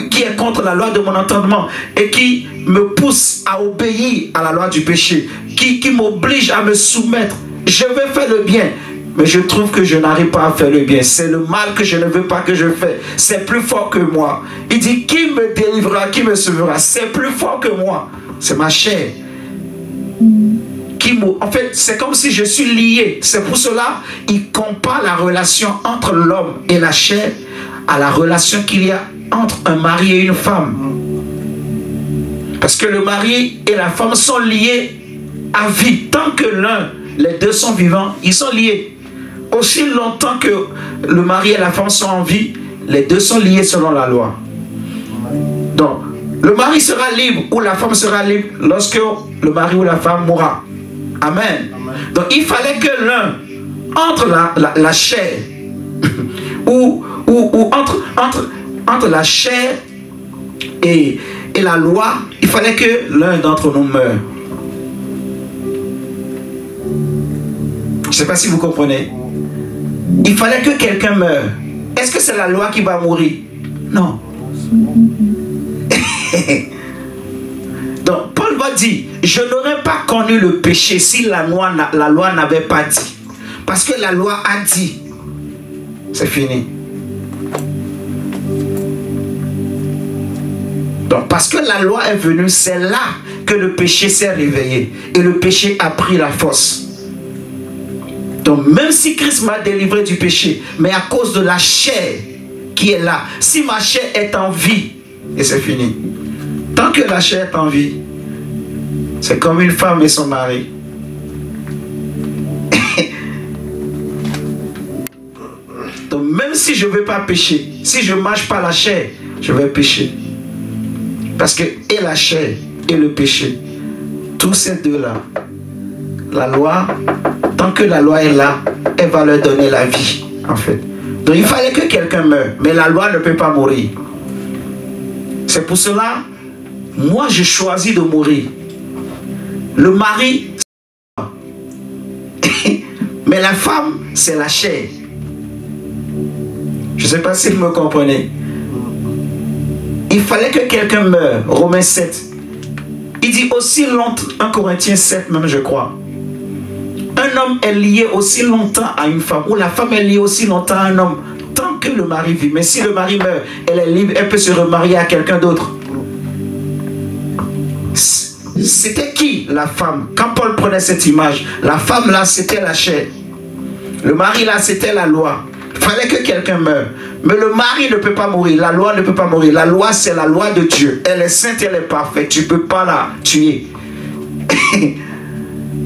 Qui est contre la loi de mon entendement et qui me pousse à obéir à la loi du péché, qui m'oblige à me soumettre. Je veux faire le bien, mais je trouve que je n'arrive pas à faire le bien. C'est le mal que je ne veux pas que je fais. C'est plus fort que moi. Il dit, qui me délivrera, qui me sauvera? C'est plus fort que moi. C'est ma chair. En fait, c'est comme si je suis lié. C'est pour cela il compare la relation entre l'homme et la chair à la relation qu'il y a entre un mari et une femme. Parce que le mari et la femme sont liés à vie. Tant que les deux sont vivants, ils sont liés. Aussi longtemps que le mari et la femme sont en vie, les deux sont liés selon la loi. Donc, le mari sera libre ou la femme sera libre lorsque le mari ou la femme mourra. Amen. Donc, il fallait que l'un, entre la chair, ou entre la chair et la loi, il fallait que l'un d'entre nous meure. Je ne sais pas si vous comprenez. Il fallait que quelqu'un meure. Est-ce que c'est la loi qui va mourir? Non. Donc, Paul va dire, je n'aurais pas connu le péché si la loi n'avait pas dit. Parce que la loi a dit. C'est fini. Donc, parce que la loi est venue, c'est là que le péché s'est réveillé. Et le péché a pris la force. Donc, même si Christ m'a délivré du péché, mais à cause de la chair qui est là, si ma chair est en vie, et c'est fini. Tant que la chair est en vie, c'est comme une femme et son mari. Donc, même si je ne veux pas pécher, si je ne mange pas la chair, je vais pécher. Parce que et la chair et le péché, tous ces deux-là, la loi, tant que la loi est là, elle va leur donner la vie, en fait. Donc il fallait que quelqu'un meure, mais la loi ne peut pas mourir. C'est pour cela, moi je choisis de mourir. Le mari, mais la femme, c'est la chair. Je ne sais pas si vous me comprenez. Il fallait que quelqu'un meure. Romains 7. Il dit aussi longtemps, 1 Corinthiens 7 même je crois. Un homme est lié aussi longtemps à une femme, ou la femme est liée aussi longtemps à un homme, tant que le mari vit. Mais si le mari meurt, elle est libre, elle peut se remarier à quelqu'un d'autre. C'était qui la femme? Quand Paul prenait cette image, la femme là c'était la chair. Le mari là c'était la loi. Il fallait que quelqu'un meure. Mais le mari ne peut pas mourir. La loi ne peut pas mourir. La loi, c'est la loi de Dieu. Elle est sainte, elle est parfaite. Tu ne peux pas la tuer.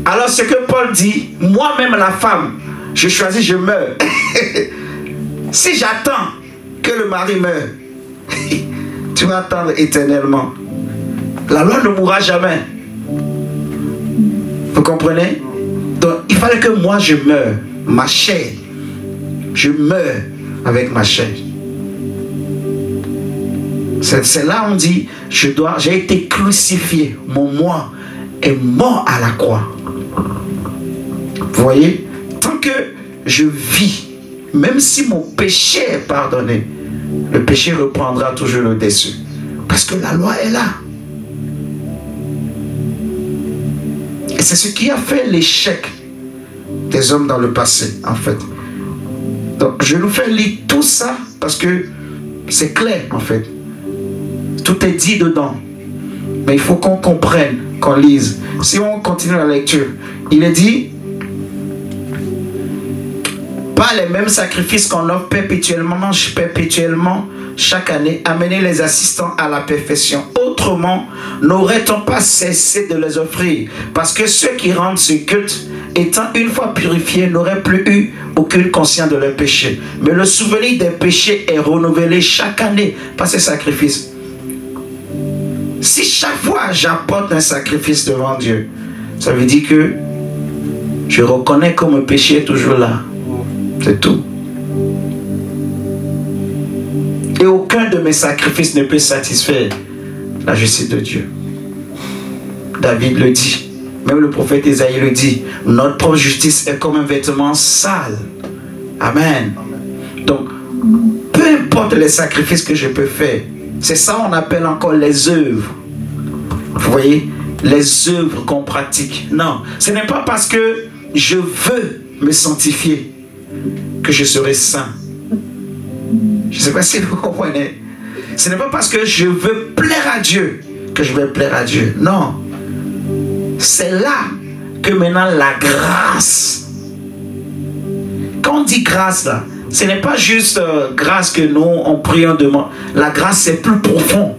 Alors, ce que Paul dit, moi-même la femme, je choisis, je meurs. Si j'attends que le mari meure, tu vas attendre éternellement. La loi ne mourra jamais. Vous comprenez? Donc, il fallait que moi je meure. Ma chair. Je meurs avec ma chair. C'est là on dit, j'ai été crucifié. Mon moi est mort à la croix. Vous voyez? Tant que je vis, même si mon péché est pardonné, le péché reprendra toujours le dessus. Parce que la loi est là. Et c'est ce qui a fait l'échec des hommes dans le passé, en fait. Donc, je nous fais lire tout ça parce que c'est clair, en fait. Tout est dit dedans. Mais il faut qu'on comprenne, qu'on lise. Si on continue la lecture, il est dit, pas les mêmes sacrifices qu'on offre perpétuellement chaque année, amener les assistants à la perfection. Autrement, n'aurait-on pas cessé de les offrir? Parce que ceux qui rendent ce culte, étant une fois purifiés, n'auraient plus eu aucune conscience de leur péché. Mais le souvenir des péchés est renouvelé chaque année par ces sacrifices. Si chaque fois j'apporte un sacrifice devant Dieu, ça veut dire que je reconnais que mon péché est toujours là. C'est tout. Et aucun de mes sacrifices ne peut satisfaire la justice de Dieu. David le dit. Même le prophète Isaïe le dit. Notre propre justice est comme un vêtement sale. Amen. Donc, peu importe les sacrifices que je peux faire, c'est ça qu'on appelle encore les œuvres. Vous voyez? Les œuvres qu'on pratique. Non, ce n'est pas parce que je veux me sanctifier que je serai saint. Je ne sais pas si vous comprenez. Ce n'est pas parce que je veux plaire à Dieu que je vais plaire à Dieu. Non. C'est là que maintenant la grâce. Quand on dit grâce là, ce n'est pas juste grâce que nous on prie, on demande. La grâce c'est plus profond.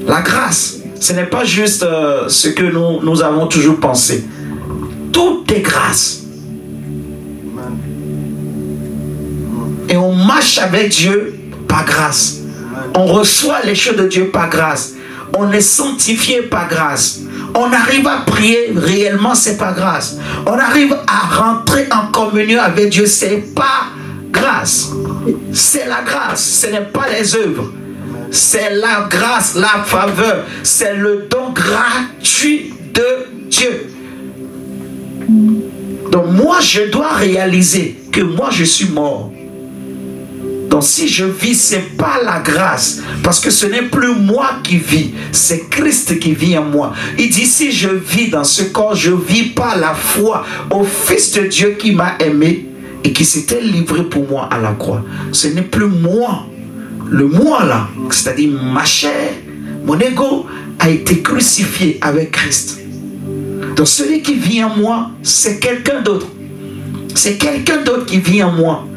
La grâce, ce n'est pas juste ce que nous avons toujours pensé. Tout est grâce. Et on marche avec Dieu par grâce. On reçoit les choses de Dieu par grâce. On est sanctifié par grâce. On arrive à prier réellement, c'est par grâce. On arrive à rentrer en communion avec Dieu, c'est par grâce. C'est la grâce, ce n'est pas les œuvres. C'est la grâce, la faveur. C'est le don gratuit de Dieu. Donc moi, je dois réaliser que moi, je suis mort. Donc si je vis, ce n'est pas la grâce. Parce que ce n'est plus moi qui vis. C'est Christ qui vit en moi. Il dit, si je vis dans ce corps, je vis par la foi au Fils de Dieu qui m'a aimé et qui s'était livré pour moi à la croix. Ce n'est plus moi. Le moi là, c'est-à-dire ma chair, mon ego a été crucifié avec Christ. Donc celui qui vit en moi, c'est quelqu'un d'autre. C'est quelqu'un d'autre qui vit en moi.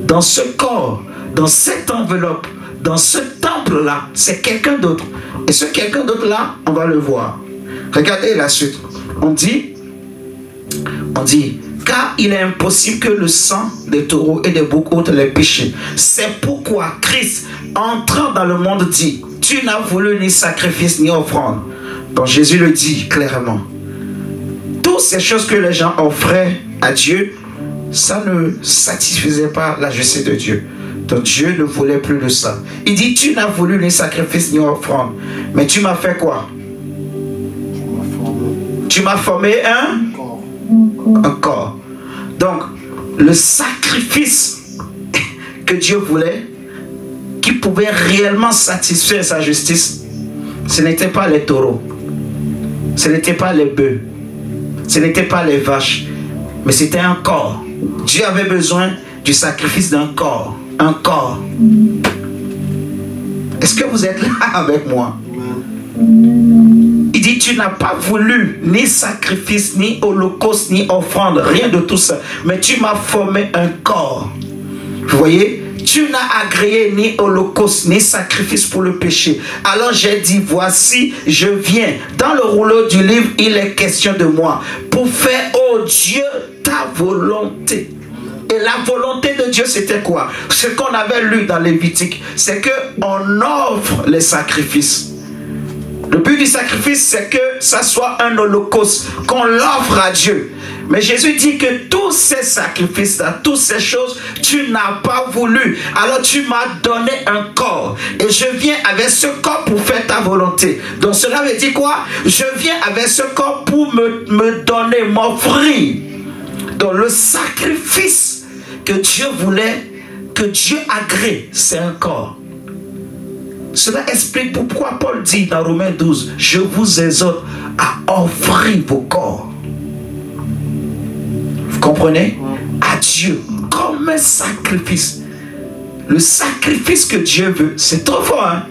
Dans ce corps, dans cette enveloppe, dans ce temple-là, c'est quelqu'un d'autre. Et ce quelqu'un d'autre-là, on va le voir. Regardez la suite. On dit, car il est impossible que le sang des taureaux et des boucs ôte les péchés. C'est pourquoi Christ, entrant dans le monde, dit, tu n'as voulu ni sacrifice ni offrande. Donc Jésus le dit clairement. Toutes ces choses que les gens offraient à Dieu, ça ne satisfaisait pas la justice de Dieu. Donc Dieu ne voulait plus de ça. Il dit, tu n'as voulu ni sacrifice ni offrande. Mais tu m'as fait quoi? Tu m'as formé un corps. Donc, le sacrifice que Dieu voulait, qui pouvait réellement satisfaire sa justice, ce n'était pas les taureaux. Ce n'était pas les bœufs. Ce n'était pas les vaches. Mais c'était un corps. Dieu avait besoin du sacrifice d'un corps. Un corps. Est-ce que vous êtes là avec moi? Il dit, tu n'as pas voulu ni sacrifice, ni holocauste, ni offrande, rien de tout ça. Mais tu m'as formé un corps. Vous voyez, tu n'as agréé ni holocauste, ni sacrifice pour le péché. Alors j'ai dit, voici, je viens. Dans le rouleau du livre, il est question de moi. Pour faire, ô Dieu, ta volonté. Et la volonté de Dieu, c'était quoi? Ce qu'on avait lu dans Lévitique, c'est qu'on offre les sacrifices. Le but du sacrifice, c'est que ça soit un holocauste, qu'on l'offre à Dieu. Mais Jésus dit que tous ces sacrifices-là, toutes ces choses, tu n'as pas voulu. Alors tu m'as donné un corps. Et je viens avec ce corps pour faire ta volonté. Donc cela veut dire quoi? Je viens avec ce corps pour me donner, m'offrir. Donc le sacrifice que Dieu voulait, que Dieu agrée, c'est un corps. Cela explique pourquoi Paul dit dans Romains 12, je vous exhorte à offrir vos corps. Vous comprenez? À Dieu, comme un sacrifice. Le sacrifice que Dieu veut, c'est trop fort. Hein?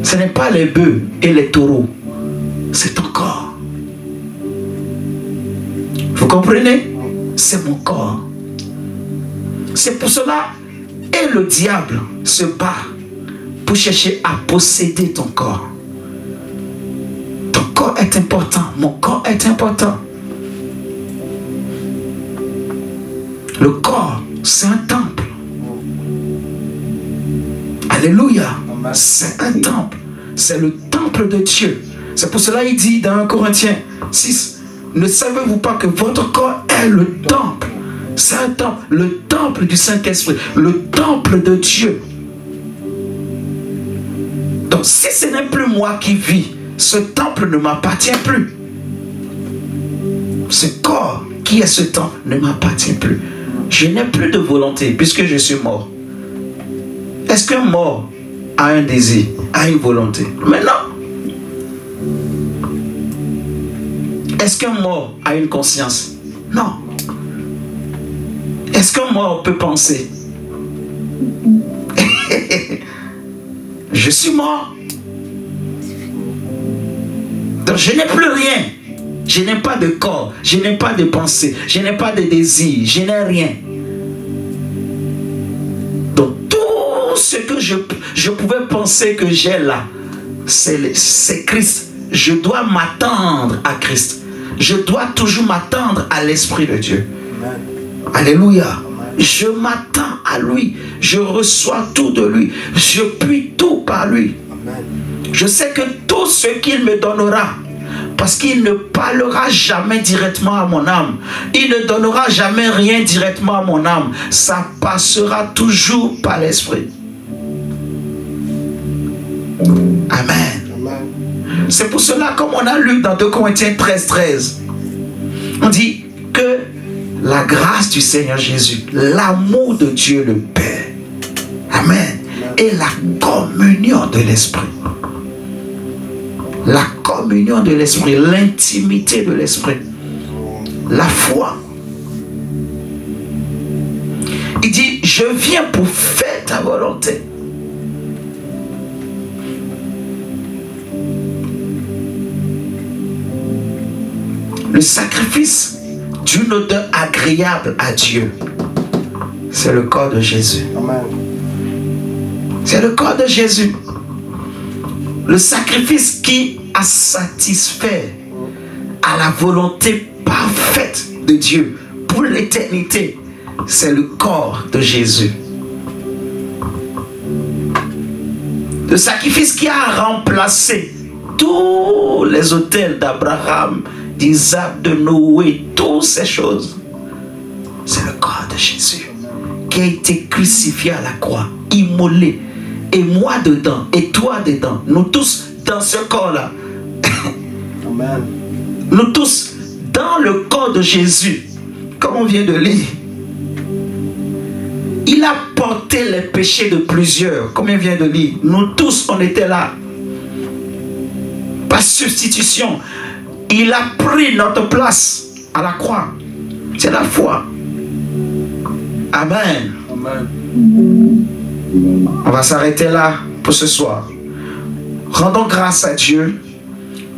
Ce n'est pas les bœufs et les taureaux. C'est ton corps. Vous comprenez? C'est mon corps. C'est pour cela, et le diable se bat pour chercher à posséder ton corps. Ton corps est important. Mon corps est important. Le corps, c'est un temple. Alléluia. C'est un temple. C'est le temple de Dieu. C'est pour cela qu'il dit dans 1 Corinthiens 6, ne savez-vous pas que votre corps est le temple? C'est un temple, le temple du Saint-Esprit, le temple de Dieu. Donc si ce n'est plus moi qui vis, ce temple ne m'appartient plus. Ce corps qui est ce temple ne m'appartient plus. Je n'ai plus de volonté puisque je suis mort. Est-ce qu'un mort a un désir, a une volonté? Mais non. Est-ce qu'un mort a une conscience? Non. Est-ce qu'un mort peut penser? Je suis mort. Donc je n'ai plus rien. Je n'ai pas de corps. Je n'ai pas de pensée. Je n'ai pas de désir. Je n'ai rien. Donc tout ce que je pouvais penser que j'ai là, c'est Christ. Je dois m'attendre à Christ. Je dois toujours m'attendre à l'Esprit de Dieu. Amen. Alléluia. Je m'attends à lui. Je reçois tout de lui. Je puis tout par lui. Amen. Je sais que tout ce qu'il me donnera, parce qu'il ne parlera jamais directement à mon âme. Il ne donnera jamais rien directement à mon âme. Ça passera toujours par l'Esprit. Amen. C'est pour cela, comme on a lu dans 2 Corinthiens 13, on dit que la grâce du Seigneur Jésus, l'amour de Dieu le Père, amen, et la communion de l'Esprit. La communion de l'Esprit, l'intimité de l'Esprit, la foi. Il dit, je viens pour faire ta volonté. Le sacrifice d'une odeur agréable à Dieu, c'est le corps de Jésus. C'est le corps de Jésus. Le sacrifice qui a satisfait à la volonté parfaite de Dieu pour l'éternité, c'est le corps de Jésus. Le sacrifice qui a remplacé tous les autels d'Abraham, d'Isaac, de Noé, toutes ces choses, c'est le corps de Jésus qui a été crucifié à la croix, immolé, et moi dedans, et toi dedans, nous tous dans ce corps-là. Amen. Nous tous dans le corps de Jésus, comme on vient de lire. Il a porté les péchés de plusieurs, comme on vient de lire. Nous tous, on était là. Par substitution, il a pris notre place à la croix. C'est la foi. Amen. Amen. On va s'arrêter là pour ce soir. Rendons grâce à Dieu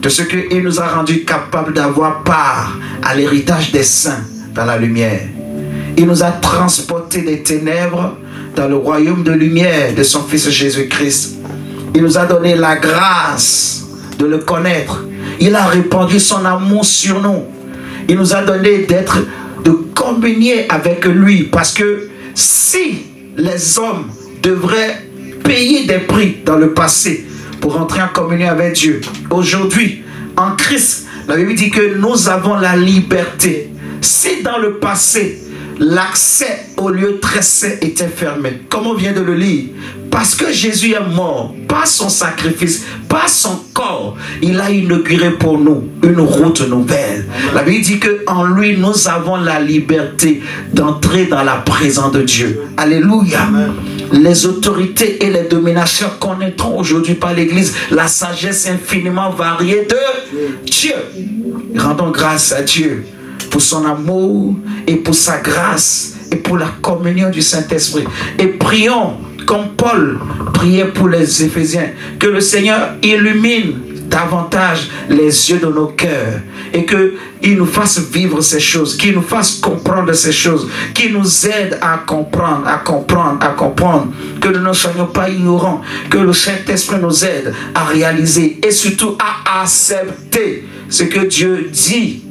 de ce qu'il nous a rendu capables d'avoir part à l'héritage des saints dans la lumière. Il nous a transportés des ténèbres dans le royaume de lumière de son Fils Jésus-Christ. Il nous a donné la grâce de le connaître. Il a répandu son amour sur nous. Il nous a donné de communier avec lui. Parce que si les hommes devraient payer des prix dans le passé pour entrer en communion avec Dieu, aujourd'hui, en Christ, la Bible dit que nous avons la liberté. Si dans le passé, l'accès au lieu très saint était fermé, comme on vient de le lire, parce que Jésus est mort, par son sacrifice, par son corps, il a inauguré pour nous une route nouvelle. La Bible dit qu'en lui, nous avons la liberté d'entrer dans la présence de Dieu. Alléluia. Amen. Les autorités et les dominations connaîtront aujourd'hui par l'Église la sagesse infiniment variée de Dieu. Rendons grâce à Dieu pour son amour et pour sa grâce et pour la communion du Saint-Esprit. Et prions comme Paul priait pour les Éphésiens, que le Seigneur illumine davantage les yeux de nos cœurs et qu'il nous fasse vivre ces choses, qu'il nous fasse comprendre ces choses, qu'il nous aide à comprendre, que nous ne soyons pas ignorants, que le Saint-Esprit nous aide à réaliser et surtout à accepter ce que Dieu dit,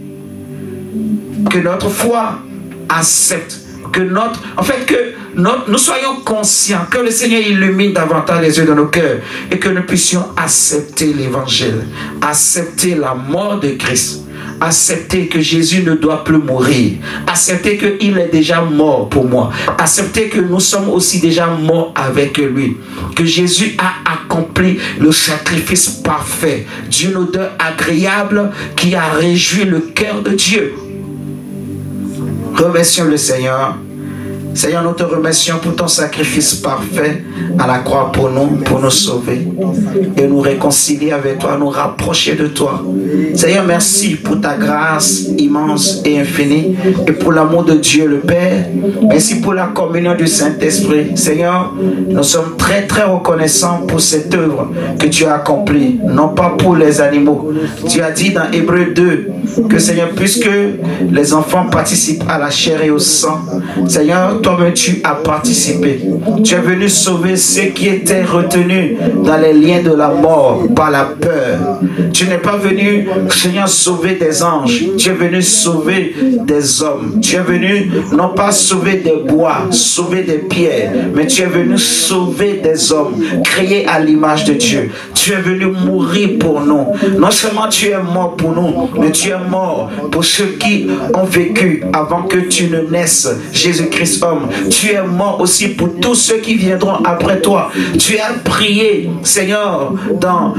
que notre foi accepte, que nous soyons conscients, que le Seigneur illumine davantage les yeux de nos cœurs et que nous puissions accepter l'évangile, accepter la mort de Christ, accepter que Jésus ne doit plus mourir, accepter qu'il est déjà mort pour moi, accepter que nous sommes aussi déjà morts avec lui, que Jésus a accompli le sacrifice parfait d'une odeur agréable qui a réjoui le cœur de Dieu. Remercions le Seigneur. Seigneur, nous te remercions pour ton sacrifice parfait à la croix pour nous sauver et nous réconcilier avec toi, nous rapprocher de toi. Seigneur, merci pour ta grâce immense et infinie et pour l'amour de Dieu le Père. Merci pour la communion du Saint-Esprit. Seigneur, nous sommes très très reconnaissants pour cette œuvre que tu as accomplie, non pas pour les animaux. Tu as dit dans Hébreux 2 que Seigneur, puisque les enfants participent à la chair et au sang, Seigneur, toi-même tu as participé. Tu es venu sauver ceux qui étaient retenus dans les liens de la mort par la peur. Tu n'es pas venu, Seigneur, sauver des anges. Tu es venu sauver des hommes. Tu es venu non pas sauver des bois, sauver des pierres, mais tu es venu sauver des hommes créés à l'image de Dieu. Tu es venu mourir pour nous. Non seulement tu es mort pour nous, mais tu es mort pour ceux qui ont vécu avant que tu ne naisses, Jésus-Christ homme. Tu es mort aussi pour tous ceux qui viendront après toi. Tu as prié, Seigneur, dans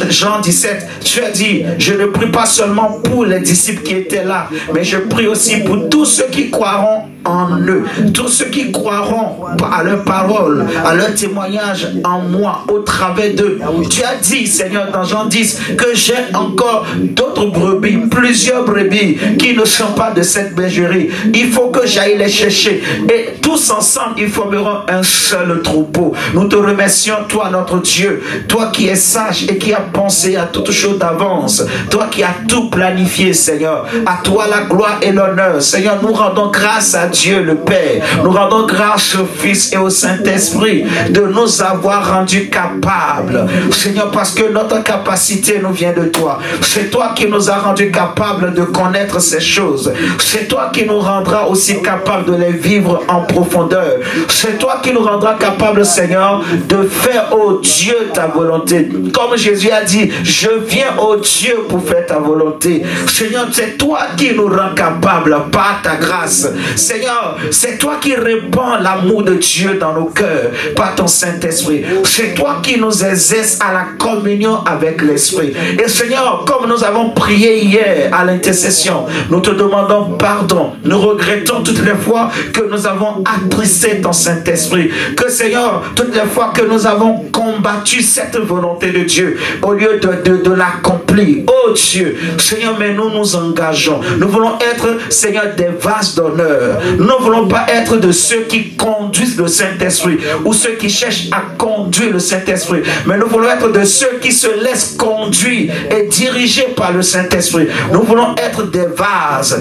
Jean 17, tu as dit, je ne prie pas seulement pour les disciples qui étaient là, mais je prie aussi pour tous ceux qui croiront en eux, tous ceux qui croiront à leur parole, à leur témoignage en moi, au travers d'eux. Tu as dit, Seigneur, dans Jean 10, que j'ai encore d'autres brebis, plusieurs brebis qui ne sont pas de cette bergerie. Il faut que j'aille les chercher et tous ensemble, ils formeront un seul troupeau. Nous te remercions, toi, notre Dieu, toi qui es sage et qui as pensé à toutes choses d'avance, toi qui as tout planifié, Seigneur. À toi la gloire et l'honneur. Seigneur, nous rendons grâce à Dieu le Père. Nous rendons grâce au Fils et au Saint-Esprit de nous avoir rendus capables. Seigneur, parce que notre capacité nous vient de toi. C'est toi qui nous as rendus capables de connaître ces choses. C'est toi qui nous rendras aussi capables de les vivre en profondeur. C'est toi qui nous rendras capables, Seigneur, de faire, oh Dieu, ta volonté. Comme Jésus a dit, je viens, oh Dieu, pour faire ta volonté. Seigneur, c'est toi qui nous rends capables par ta grâce. Seigneur, c'est toi qui répands l'amour de Dieu dans nos cœurs par ton Saint-Esprit. C'est toi qui nous exerces à la communion avec l'Esprit. Et Seigneur, comme nous avons prié hier à l'intercession, nous te demandons pardon. Nous regrettons toutes les fois que nous avons avons attristé ton Saint-Esprit. Que Seigneur, toutes les fois que nous avons combattu cette volonté de Dieu, au lieu de l'accomplir, oh Dieu, Seigneur, mais nous nous engageons. Nous voulons être, Seigneur, des vases d'honneur. Nous ne voulons pas être de ceux qui conduisent le Saint-Esprit ou ceux qui cherchent à conduire le Saint-Esprit, mais nous voulons être de ceux qui se laissent conduire et diriger par le Saint-Esprit. Nous voulons être des vases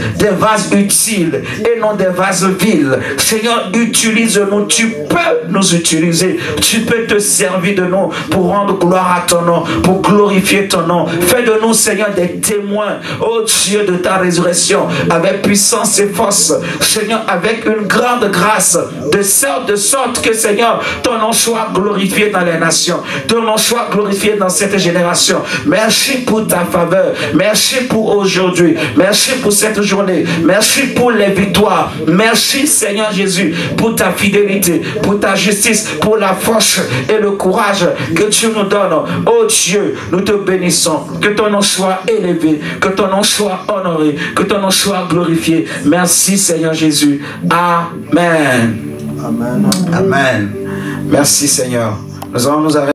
utiles et non des vases vils. Seigneur, utilise-nous. Tu peux nous utiliser. Tu peux te servir de nous pour rendre gloire à ton nom, pour glorifier ton nom. Fais de nous, Seigneur, des témoins, oh Dieu, de ta résurrection, avec puissance et force. Seigneur, avec une grande grâce, de sorte que, Seigneur, ton nom soit glorifié dans les nations. Ton nom soit glorifié dans cette génération. Merci pour ta faveur. Merci pour aujourd'hui. Merci pour cette journée. Merci pour les victoires. Merci, Seigneur Jésus, pour ta fidélité, pour ta justice, pour la force et le courage que tu nous donnes. Oh Dieu, nous te bénissons. Que ton nom soit élevé, que ton nom soit honoré, que ton nom soit glorifié. Merci, Seigneur Jésus. Amen. Amen. Amen. Merci, Seigneur. Nous allons nous arrêter.